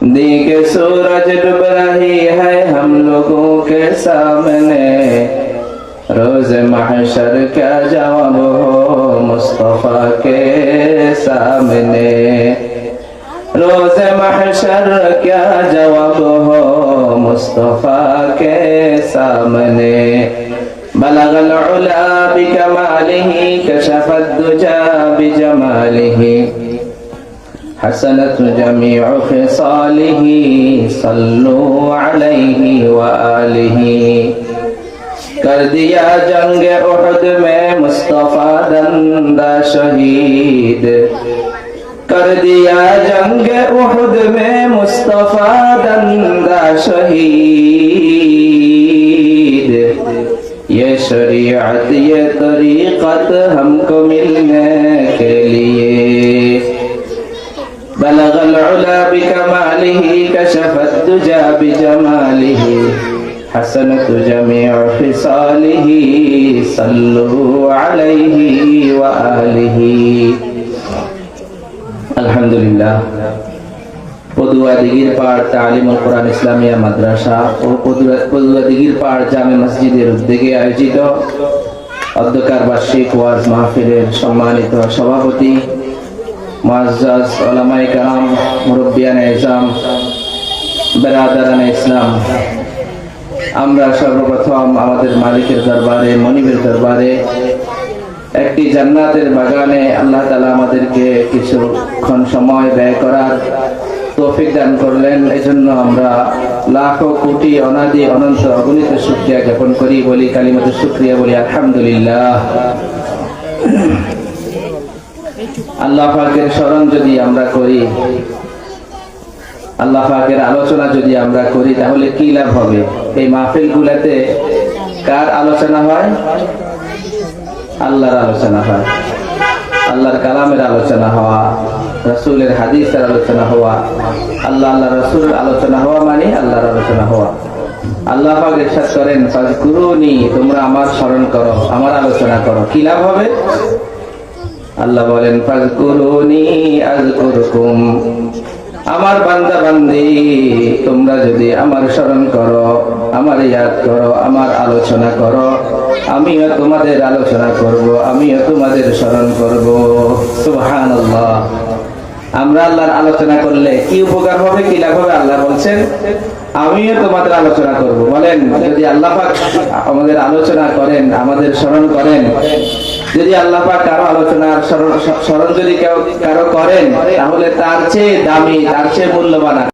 दी के सूरज डूब रही है हम लोगों के सामने, रोज महशर क्या जवाब हो मुस्तफा के सामने, रोज महशर क्या जवाब हो मुस्तफा के सामने। बलगल उला बिकमालिही कशफद दुजा बिजमालिही, हसनत जमीउ खिसालिही सल्लु अलैहि व आलिही। कर दिया जंग उहद में मुस्तफा दंदा शहीद, कर दिया जंग उहद में मुस्तफा दंदा शहीद। ये शरीयत ये तरीक़त हमको मिलने के लिए, बलगल उला बिकमालिही कशफद दुजा बिजमालिही, हसनत जमीउ खिसालिही सल्लु अलैहि व आलिही। अल्हम्दुलिल्लाह। पदुआ दिगिर पाड़ तालीमुल कुरान इस्लामिया माद्रासा ও পদুয়া দিঘির পাড় জামে মসজিদের উদ্যোগে আয়োজিত অধ্যকার বার্ষিক ওয়াজ মাহফিলের সম্মানিত সভাপতি মুআজ্জাজ উলামায়ে কেরাম, মুরব্বিয়ানে ইসলাম, বেরাদারানে ইসলাম, আমরা সর্বপ্রথম আমাদের মালিকের দরবারে, মনিবের দরবারে একটি জান্নাতের বাগানে আল্লাহ তাআলা আমাদেরকে কিছুক্ষণ সময় ব্যয় করার তৌফিক দান করলেন। এজন্য আমরা লাখো কোটি অনাদি অনন্ত অগণিত শুকরিয়া জ্ঞাপন করি, বলি কালিমাতুশ শুকরিয়া, বলি আলহামদুলিল্লাহ। আল্লাহ পাকের স্মরণ যদি আমরা করি, আল্লাহ পাকের আলোচনা যদি আমরা করি, তাহলে কি লাভ হবে? এই মাহফিলগুলোতে কার আলোচনা হয়? আল্লাহর আলোচনা হয়, আল্লাহর কালামের আলোচনা হওয়া, রাসূলের হাদিসের আলোচনা হওয়া। আল্লাহ আল্লাহ রাসূলের আলোচনা হওয়া মানে আল্লাহর আলোচনা হওয়া। আল্লাহ পাক ইরশাদ করেন, ফাযকুরুনি, তোমরা আমার স্মরণ করো, আমার আলোচনা করো, কি লাভ হবে? আল্লাহ বলেন, ফাযকুরুনি আযকুরকুম, আমার বান্দা বান্দি তোমরা যদি আমার স্মরণ করো, আমার ইয়াদ করো, আমার আলোচনা করো, আমিও তোমাদের আলোচনা করব, আমিও তোমাদের স্মরণ করব। সুবহানাল্লাহ। আমরা আল্লাহর আলোচনা করলে কি উপকার হবে, কি লাভ হবে? আল্লাহ বলছেন, আমিও তোমাদের আলোচনা করব। বলেন, যদি আল্লাহ পাক আমাদের আলোচনা করেন, আমাদের স্মরণ করেন, যদি আল্লাহ পাক কারো আলোচনার স্মরণ যদি কেউ কারো করেন, তাহলে তার চেয়ে দামি, তার চেয়ে মূল্যবান